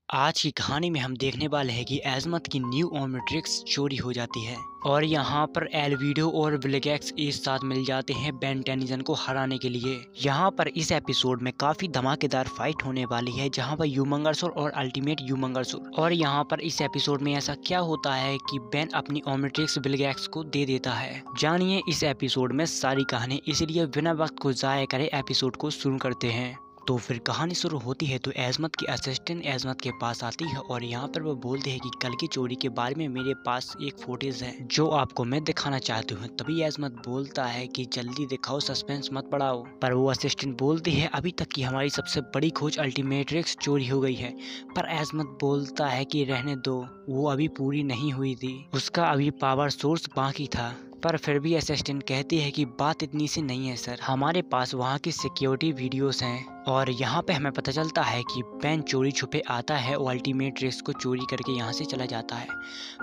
आज की कहानी में हम देखने वाले हैं कि एज़मत की न्यू ओमनिट्रिक्स चोरी हो जाती है और यहाँ पर एल्विडो और विलगैक्स एक साथ मिल जाते हैं बेन टेनिसन को हराने के लिए। यहाँ पर इस एपिसोड में काफी धमाकेदार फाइट होने वाली है जहाँ पर ह्यूमंगर्सोर और अल्टीमेट ह्यूमंगर्सोर। और यहाँ पर इस एपिसोड में ऐसा क्या होता है कि बेन अपनी ओमनिट्रिक्स विलगैक्स को दे देता है, जानिए इस एपिसोड में सारी कहानी। इसलिए बिना वक्त को जाया करे एपिसोड को शुरू करते हैं। तो फिर कहानी शुरू होती है तो एज़मत की असिस्टेंट एज़मत के पास आती है और यहाँ पर वो बोलते हैं कि कल की चोरी के बारे में मेरे पास एक फुटेज है जो आपको मैं दिखाना चाहती हूँ। तभी एज़मत बोलता है कि जल्दी दिखाओ, सस्पेंस मत बढ़ाओ। पर वो असिस्टेंट बोलती है अभी तक की हमारी सबसे बड़ी खोज अल्टीमेट्रिक्स चोरी हो गई है। पर एज़मत बोलता है कि रहने दो, वो अभी पूरी नहीं हुई थी, उसका अभी पावर सोर्स बाकी था। पर फिर भी असिस्टेंट कहती है कि बात इतनी सी नहीं है सर, हमारे पास वहाँ की सिक्योरिटी वीडियोस हैं। और यहाँ पे हमें पता चलता है कि बेन चोरी छुपे आता है और अल्टीमेट्रिक्स को चोरी करके यहाँ से चला जाता है।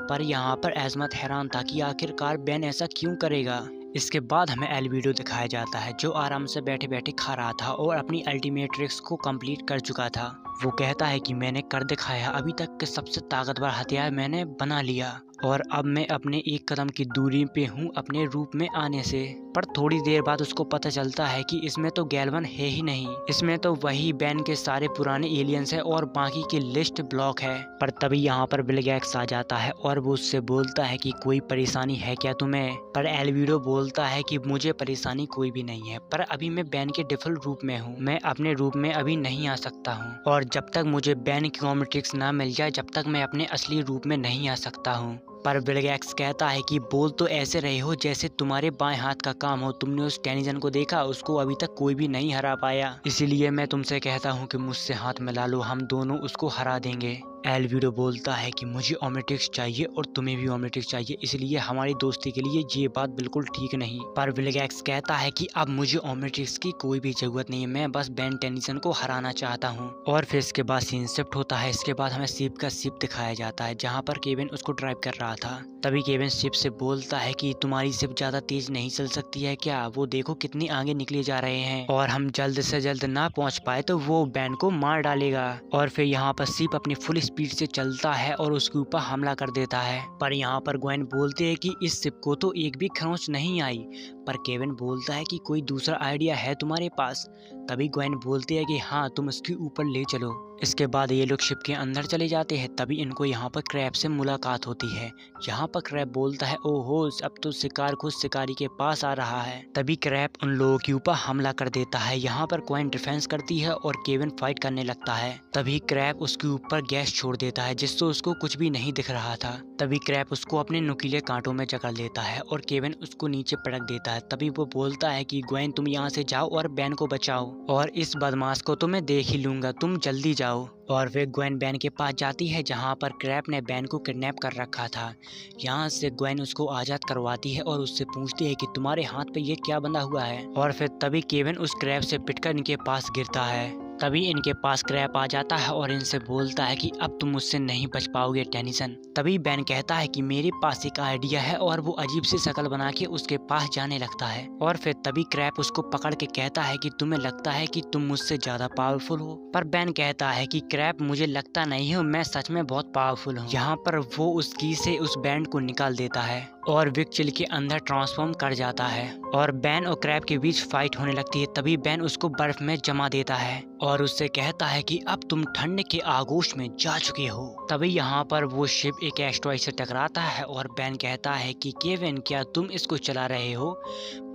पर यहाँ पर एज़मत हैरान था कि आखिरकार बेन ऐसा क्यों करेगा। इसके बाद हमें एल्विडो दिखाया जाता है जो आराम से बैठे बैठे खा रहा था और अपनी अल्टीमेट्रिक्स को कंप्लीट कर चुका था। वो कहता है कि मैंने कर दिखाया, अभी तक के सबसे ताकतवर हथियार मैंने बना लिया और अब मैं अपने एक कदम की दूरी पे हूँ अपने रूप में आने से। पर थोड़ी देर बाद उसको पता चलता है कि इसमें तो गैल्वन है ही नहीं, इसमें तो वही बेन के सारे पुराने एलियंस है और बाकी की लिस्ट ब्लॉक है। पर तभी यहाँ पर विलगैक्स आ जाता है और वो उससे बोलता है कि कोई परेशानी है क्या तुम्हें। पर एल्विडो बोलता है कि मुझे परेशानी कोई भी नहीं है, पर अभी मैं बेन के डिफॉल्ट रूप में हूँ, मैं अपने रूप में अभी नहीं आ सकता हूँ और जब तक मुझे बेन की ओमनिट्रिक्स ना मिल जाए जब तक मैं अपने असली रूप में नहीं आ सकता हूँ। पर विलगैक्स कहता है कि बोल तो ऐसे रहे हो जैसे तुम्हारे बाएं हाथ का काम हो, तुमने उस टेनिसन को देखा, उसको अभी तक कोई भी नहीं हरा पाया, इसीलिए मैं तुमसे कहता हूँ कि मुझसे हाथ मिला लो, हम दोनों उसको हरा देंगे। एल्विडो बोलता है कि मुझे ओमनिट्रिक्स चाहिए और तुम्हें भी ओमनिट्रिक्स चाहिए, इसलिए हमारी दोस्ती के लिए ये बात बिल्कुल ठीक नहीं। पर विलगैक्स कहता है कि अब मुझे ओमनिट्रिक्स की कोई भी जरूरत नहीं है, मैं बस बेन टेनिसन को हराना चाहता हूँ। और फिर इसके बाद सीन शिफ्ट होता है। इसके बाद हमें शिप का शिप दिखाया जाता है जहाँ पर केविन उसको ड्राइव कर रहा था। तभी केविन शिप से बोलता है कि तुम्हारी शिप ज्यादा तेज नहीं चल सकती है क्या, वो देखो कितनी आगे निकले जा रहे हैं और हम जल्द से जल्द ना पहुंच पाए तो वो बेन को मार डालेगा। और फिर यहाँ पर शिप अपनी फुल स्पीड से चलता है और उसके ऊपर हमला कर देता है। पर यहाँ पर ग्वेन बोलते हैं कि इस शिप को तो एक भी खरोंच नहीं आई। पर केविन बोलता है कि कोई दूसरा आइडिया है तुम्हारे पास। तभी ग्वेन बोलती है कि हाँ, तुम उसके ऊपर ले चलो। इसके बाद ये लोग शिप के अंदर चले जाते हैं। तभी इनको यहाँ पर क्रैब से मुलाकात होती है। यहाँ पर क्रैब बोलता है ओहो, अब तो शिकार खुद शिकारी के पास आ रहा है। तभी क्रैब उन लोगों के ऊपर हमला कर देता है। यहाँ पर ग्वेन डिफेंस करती है और केविन फाइट करने लगता है। तभी क्रैब उसके ऊपर गैस छोड़ देता है जिससे उसको कुछ भी नहीं दिख रहा था। तभी क्रैब उसको अपने नुकीले कांटों में जकड़ लेता है और केविन उसको नीचे पटक देता है। तभी वो बोलता है कि ग्वेन तुम यहाँ से जाओ और बेन को बचाओ और इस बदमाश को तो मैं देख ही लूंगा, तुम जल्दी जाओ। और फिर ग्वेन बेन के पास जाती है जहाँ पर क्रैब ने बेन को किडनैप कर रखा था। यहाँ से ग्वेन उसको आज़ाद करवाती है और उससे पूछती है कि तुम्हारे हाथ पे ये क्या बंधा हुआ है। और फिर तभी केविन उस क्रैब से पिटकर इनके पास गिरता है। तभी इनके पास क्रैब आ जाता है और इनसे बोलता है कि अब तुम मुझसे नहीं बच पाओगे टेनिसन। तभी बेन कहता है कि मेरे पास एक आइडिया है और वो अजीब सी शक्ल बना के उसके पास जाने लगता है। और फिर तभी क्रैब उसको पकड़ के कहता है कि तुम्हें लगता है कि तुम मुझसे ज्यादा पावरफुल हो। पर बेन कहता है कि क्रैब मुझे लगता नहीं हो, मैं सच में बहुत पावरफुल हूँ। यहाँ पर वो उस की से उस बैंड को निकाल देता है और विक्चिल के अंदर ट्रांसफॉर्म कर जाता है और बेन और क्रैब के बीच फाइट होने लगती है। तभी बेन उसको बर्फ में जमा देता है और उससे कहता है कि अब तुम ठंड के आगोश में जा चुके हो। तभी यहाँ पर वो शिप एक एस्टेरॉयड से टकराता है और बेन कहता है कि केविन क्या तुम इसको चला रहे हो,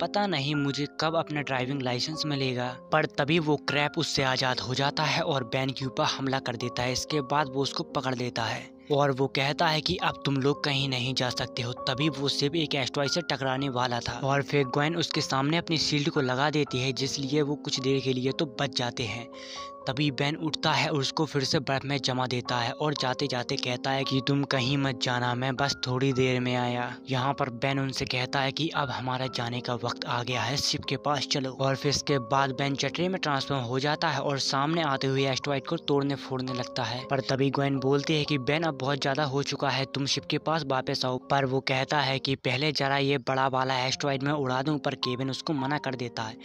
पता नहीं मुझे कब अपना ड्राइविंग लाइसेंस मिलेगा। पर तभी वो क्रैब उससे आजाद हो जाता है और बेन के ऊपर हमला कर देता है। इसके बाद वो उसको पकड़ लेता है और वो कहता है कि अब तुम लोग कहीं नहीं जा सकते हो। तभी वो शिप एक एस्टेरॉयड से टकराने वाला था और फिर ग्वेन उसके सामने अपनी शील्ड को लगा देती है जिसलिए वो कुछ देर के लिए तो बच जाते हैं। तभी बेन उठता है और उसको फिर से बर्फ में जमा देता है और जाते जाते कहता है कि तुम कहीं मत जाना, मैं बस थोड़ी देर में आया। यहाँ पर बेन उनसे कहता है कि अब हमारा जाने का वक्त आ गया है, शिप के पास चलो। और फिर इसके बाद बेन चटरे में ट्रांसफॉर्म हो जाता है और सामने आते हुए एस्टेरॉयड को तोड़ने फोड़ने लगता है। पर तभी ग्वेन बोलती है कि बेन अब बहुत ज्यादा हो चुका है, तुम शिप के पास वापस आओ। पर वो कहता है कि पहले जरा ये बड़ा वाला एस्टेरॉयड में उड़ा दूं, पर केविन उसको मना कर देता है।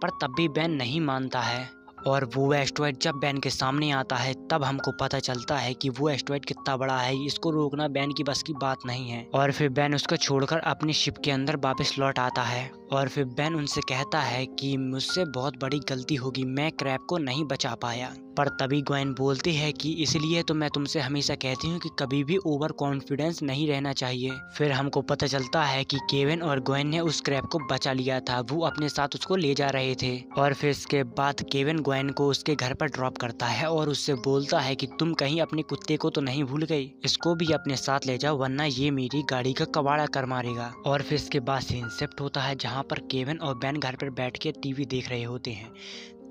पर तब भी बेन नहीं मानता है और वो एस्टेरॉयड जब बेन के सामने आता है तब हमको पता चलता है कि वो एस्टेरॉयड कितना बड़ा है, इसको रोकना बेन की बस की बात नहीं है। और फिर बेन उसको छोड़कर अपनी शिप के अंदर वापस लौट आता है और फिर बेन उनसे कहता है कि मुझसे बहुत बड़ी गलती होगी, मैं क्रैब को नहीं बचा पाया। पर तभी ग्वेन बोलती है कि इसलिए तो मैं तुमसे हमेशा कहती हूँ कि कभी भी ओवर कॉन्फिडेंस नहीं रहना चाहिए। फिर हमको पता चलता है कि केविन और ग्वेन ने उस क्रैब को बचा लिया था, वो अपने साथ उसको ले जा रहे थे। और फिर इसके बाद केविन ग्वेन को उसके घर पर ड्रॉप करता है और उससे बोलता है कि तुम कहीं अपने कुत्ते को तो नहीं भूल गई, इसको भी अपने साथ ले जाओ वरना ये मेरी गाड़ी का कबाड़ा कर मारेगा। और फिर इसके बाद सीन शिफ्ट होता है जहाँ पर केविन और बेन घर पर बैठ के टीवी देख रहे होते हैं।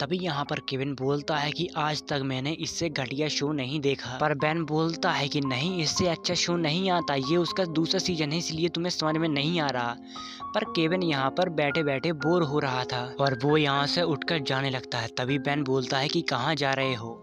तभी यहाँ पर केविन बोलता है कि आज तक मैंने इससे घटिया शो नहीं देखा। पर बेन बोलता है कि नहीं, इससे अच्छा शो नहीं आता, ये उसका दूसरा सीजन है इसलिए तुम्हें समझ में नहीं आ रहा। पर केविन यहाँ पर बैठे बैठे बोर हो रहा था और वो यहाँ से उठकर जाने लगता है। तभी बेन बोलता है कि कहाँ जा रहे हो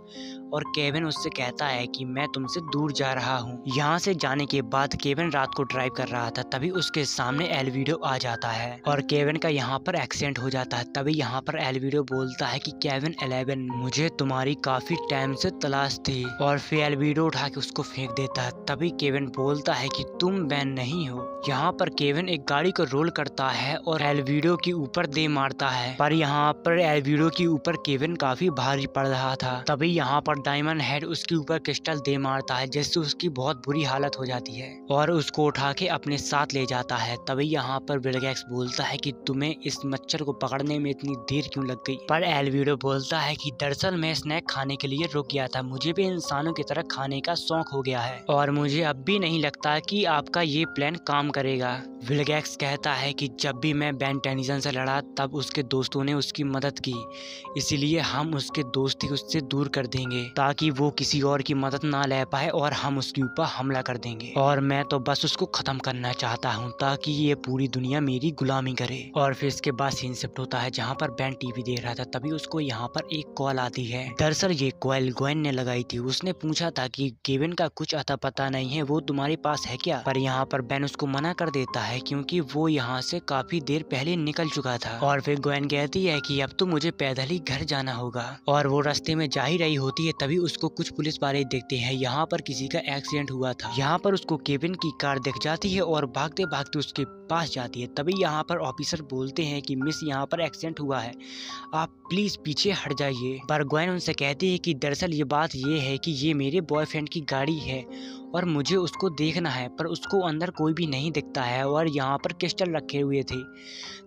और केविन उससे कहता है कि मैं तुमसे दूर जा रहा हूँ। यहाँ से जाने के बाद केविन रात को ड्राइव कर रहा था, तभी उसके सामने एल्विडो आ जाता है और केविन का यहाँ पर एक्सीडेंट हो जाता है। तभी यहाँ पर एल्विडो बोलता है कि केविन 11, मुझे तुम्हारी काफी टाइम से तलाश थी। और फिर एल्विडो उठा के उसको फेंक देता है। तभी केविन बोलता है कि तुम बेन नहीं हो। यहाँ पर केविन एक गाड़ी को रोल करता है और एल्विडो के ऊपर दे मारता है, पर यहाँ पर एल्विडो के ऊपर केविन काफी भारी पड़ रहा था। तभी यहाँ पर डायमंड हेड उसके ऊपर क्रिस्टल दे मारता है जिससे उसकी बहुत बुरी हालत हो जाती है और उसको उठा के अपने साथ ले जाता है। तभी यहाँ पर विलगैक्स बोलता है कि तुम्हें इस मच्छर को पकड़ने में इतनी देर क्यों लग गई। पर एल्विडो बोलता है कि दरअसल मैं स्नैक खाने के लिए रुक गया था, मुझे भी इंसानों की तरह खाने का शौक हो गया है और मुझे अब भी नहीं लगता कि आपका ये प्लान काम करेगा। विलगैक्स कहता है कि जब भी मैं बेन टेनिसन से लड़ा तब उसके दोस्तों ने उसकी मदद की, इसलिए हम उसके दोस्ती उससे दूर कर देंगे ताकि वो किसी और की मदद ना ले पाए और हम उसके ऊपर हमला कर देंगे। और मैं तो बस उसको खत्म करना चाहता हूँ ताकि ये पूरी दुनिया मेरी गुलामी करे। और फिर इसके बाद सीन शिफ्ट होता है जहाँ पर बेन टीवी देख रहा था। तभी उसको यहाँ पर एक कॉल आती है। दरअसल ये कॉल ग्वेन ने लगाई थी। उसने पूछा था कि केविन का कुछ अता पता नहीं है, वो तुम्हारे पास है क्या? पर यहाँ पर बेन उसको मना कर देता है क्योंकि वो यहाँ से काफी देर पहले निकल चुका था। और फिर ग्वेन कहती है कि अब तो मुझे पैदल ही घर जाना होगा और वो रास्ते में जा ही रही होती है। तभी उसको कुछ पुलिस वाले देखते हैं, यहाँ पर किसी का एक्सीडेंट हुआ था। यहाँ पर उसको केविन की कार दिख जाती है और भागते भागते उसके पास जाती है। तभी यहाँ पर ऑफिसर बोलते हैं कि मिस, यहाँ पर एक्सीडेंट हुआ है, आप प्लीज पीछे हट जाइए। पर ग्वेन उनसे कहती है कि दरअसल ये बात ये है कि ये मेरे बॉयफ्रेंड की गाड़ी है और मुझे उसको देखना है, पर उसको अंदर कोई भी नहीं दिखता है और यहाँ पर क्रिस्टल रखे हुए थे।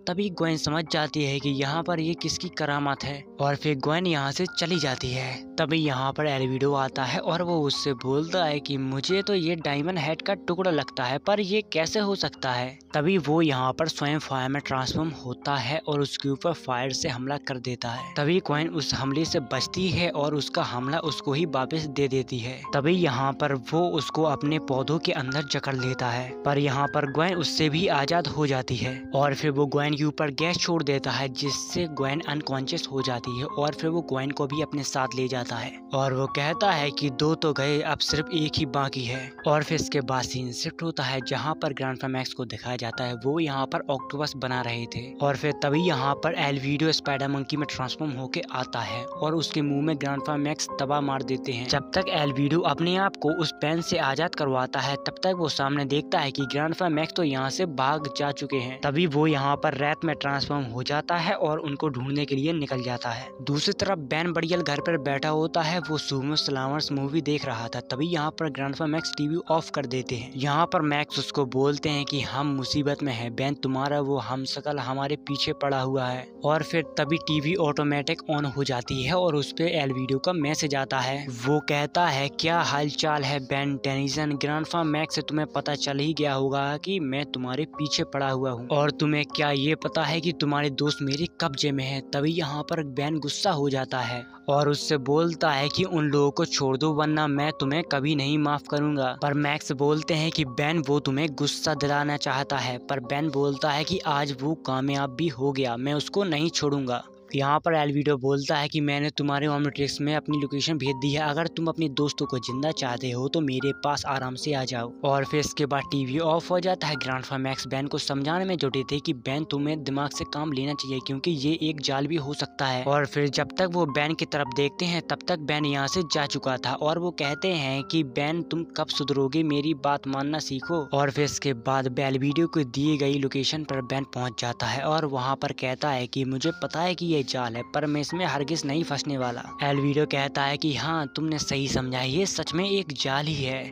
तभी ग्वेन समझ जाती है कि यहाँ पर ये किसकी करामात है और फिर ग्वेन यहाँ से चली जाती है। तभी यहाँ पर एल्विडो आता है और वो उससे बोलता है कि मुझे तो ये डायमंड हेड का टुकड़ा लगता है, पर ये कैसे हो सकता है? तभी वो यहाँ पर स्वयं फायर में ट्रांसफॉर्म होता है और उसके ऊपर फायर से हमला कर देता है। तभी ग्वेन उस हमले से बचती है और उसका हमला उसको ही वापस दे देती है। तभी यहाँ पर वो उसको अपने पौधों के अंदर जकड़ लेता है, पर यहाँ पर ग्वेन उससे भी आजाद हो जाती है और फिर वो ग्वेन के ऊपर गैस छोड़ देता है जिससे ग्वेन अनकॉन्शियस हो जाती है और फिर वो ग्वेन को भी अपने साथ ले जाता है और वो कहता है कि दो तो गए, अब सिर्फ एक ही बाकी है। और फिर इसके बाद सीन शिफ्ट होता है जहाँ पर ग्रैंडपा मैक्स को दिखाया जाता है, वो यहाँ पर ऑक्टोपस बना रहे थे। और फिर तभी यहाँ पर एल्विडो स्पाइडर मंकी में ट्रांसफॉर्म होके आता है और उसके मुंह में ग्रैंडपा मैक्स दबा मार देते हैं। जब तक एल्विडो अपने आप को उस पेन से आजाद करवाता है तब तक वो सामने देखता है कि ग्रैंडपा मैक्स तो यहाँ से भाग जा चुके हैं। तभी वो यहाँ पर रैत में ट्रांसफॉर्म हो जाता है और उनको ढूंढने के लिए निकल जाता है। दूसरी तरफ बेन बड़ियल घर पर बैठा होता है, वो सुमो स्लावर्स मूवी देख रहा था। तभी यहाँ पर ग्रैंडपा मैक्स टीवी ऑफ कर देते हैं। यहाँ पर मैक्स उसको बोलते हैं कि हम मुसीबत में हैं बेन, तुम्हारा वो हमशक्ल हमारे पीछे पड़ा हुआ है। और फिर तभी टीवी ऑटोमेटिक ऑन हो जाती है और उस पे एल्विडो का मैसेज आता है। वो कहता है क्या हाल चाल है बेन टेनिसन, ग्रैंडपा मैक्स से तुम्हें पता चल ही गया होगा कि मैं तुम्हारे पीछे पड़ा हुआ हूँ और तुम्हें क्या ये पता है कि तुम्हारे दोस्त मेरे कब्जे में है। तभी यहाँ पर बेन गुस्सा हो जाता है और उससे बोलता है कि उन लोगों को छोड़ दो वरना मैं तुम्हें कभी नहीं माफ करूंगा। पर मैक्स बोलते हैं कि बेन वो तुम्हें गुस्सा दिलाना चाहता है, पर बेन बोलता है कि आज वो कामयाब भी हो गया, मैं उसको नहीं छोड़ूंगा। यहाँ पर एल्विडो बोलता है कि मैंने तुम्हारे ओमनिट्रिक्स में अपनी लोकेशन भेज दी है, अगर तुम अपने दोस्तों को जिंदा चाहते हो तो मेरे पास आराम से आ जाओ। और फिर इसके बाद टीवी ऑफ हो जाता है। ग्रैंडफा मैक्स बेन को समझाने में जुटे थे कि बेन तुम्हें दिमाग से काम लेना चाहिए क्योंकि ये एक जाल भी हो सकता है। और फिर जब तक वो बेन की तरफ देखते हैं तब तक बेन यहाँ से जा चुका था और वो कहते हैं कि बेन तुम कब सुधरोगे, मेरी बात मानना सीखो। और फिर इसके बाद एल्विडो को दी गई लोकेशन पर बेन पहुंच जाता है और वहाँ पर कहता है कि मुझे पता है कि ये जाल है पर मैं इसमें हरगिज नहीं फंसने वाला। एल्विडो कहता है कि हाँ तुमने सही समझा, ये सच में एक जाल ही है।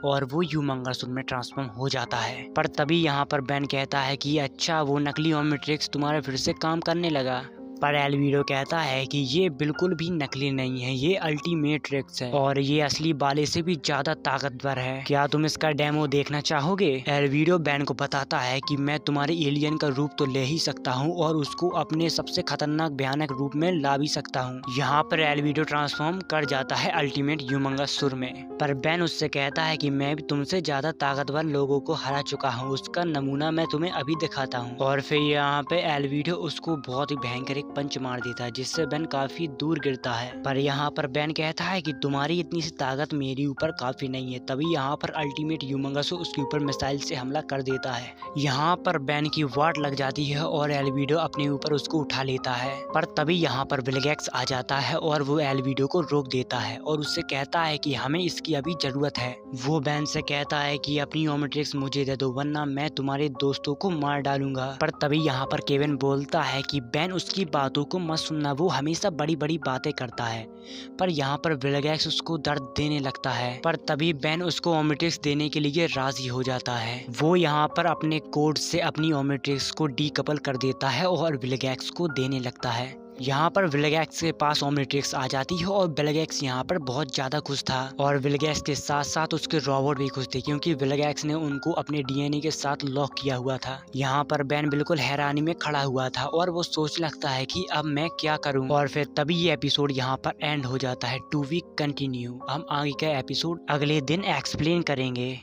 और वो ह्यूमंगसूर में ट्रांसफॉर्म हो जाता है। पर तभी यहाँ पर बेन कहता है कि अच्छा वो नकली ओमनिट्रिक्स तुम्हारे फिर से काम करने लगा। पर एल्विडो कहता है कि ये बिल्कुल भी नकली नहीं है, ये अल्टीमेट ट्रिक्स है और ये असली बाले से भी ज्यादा ताकतवर है। क्या तुम इसका डेमो देखना चाहोगे? एल्विडो बेन को बताता है कि मैं तुम्हारे एलियन का रूप तो ले ही सकता हूँ और उसको अपने सबसे खतरनाक भयानक रूप में ला भी सकता हूँ। यहाँ पर एल्विडो ट्रांसफॉर्म कर जाता है अल्टीमेट ह्यूमंगसूर में। पर बेन उससे कहता है कि मैं भी तुमसे ज्यादा ताकतवर लोगों को हरा चुका हूँ, उसका नमूना मैं तुम्हें अभी दिखाता हूँ। और फिर यहाँ पे एल्विडो उसको बहुत ही भयंकर पंच मार देता है जिससे बेन काफी दूर गिरता है। पर यहाँ पर बेन कहता है कि तुम्हारी इतनी सी ताकत मेरे ऊपर काफी नहीं है। तभी यहाँ पर अल्टीमेट ह्यूमंगसूर उसके ऊपर मिसाइल से हमला कर देता है। यहाँ पर बेन की वाट लग जाती है और एल्विडो अपने ऊपर उसको उठा लेता है। पर तभी यहाँ पर विलगैक्स आ जाता है और वो एल्विडो को रोक देता है और उससे कहता है कि हमें इसकी अभी जरूरत है। वो बेन से कहता है कि अपनी ओमनिट्रिक्स मुझे दे दो वरना मैं तुम्हारे दोस्तों को मार डालूंगा। पर तभी यहाँ पर केविन बोलता है कि बेन उसकी बातों को मत सुनना, वो हमेशा बड़ी बड़ी बातें करता है। पर यहाँ पर विलगैक्स उसको दर्द देने लगता है। पर तभी बेन उसको ओमनिट्रिक्स देने के लिए राजी हो जाता है। वो यहाँ पर अपने कोड से अपनी ओमनिट्रिक्स को डीकपल कर देता है और विलगैक्स को देने लगता है। यहाँ पर विलगैक्स के पास ओमनिट्रिक्स आ जाती है और विलगैक्स यहाँ पर बहुत ज्यादा खुश था और विलगैक्स के साथ साथ उसके रोबोट भी खुश थे क्योंकि विलगैक्स ने उनको अपने डीएनए के साथ लॉक किया हुआ था। यहाँ पर बेन बिल्कुल हैरानी में खड़ा हुआ था और वो सोच लगता है कि अब मैं क्या करूँ। और फिर तभी ये एपिसोड यहाँ पर एंड हो जाता है। टू वीक कंटिन्यू, हम आगे का एपिसोड अगले दिन एक्सप्लेन करेंगे।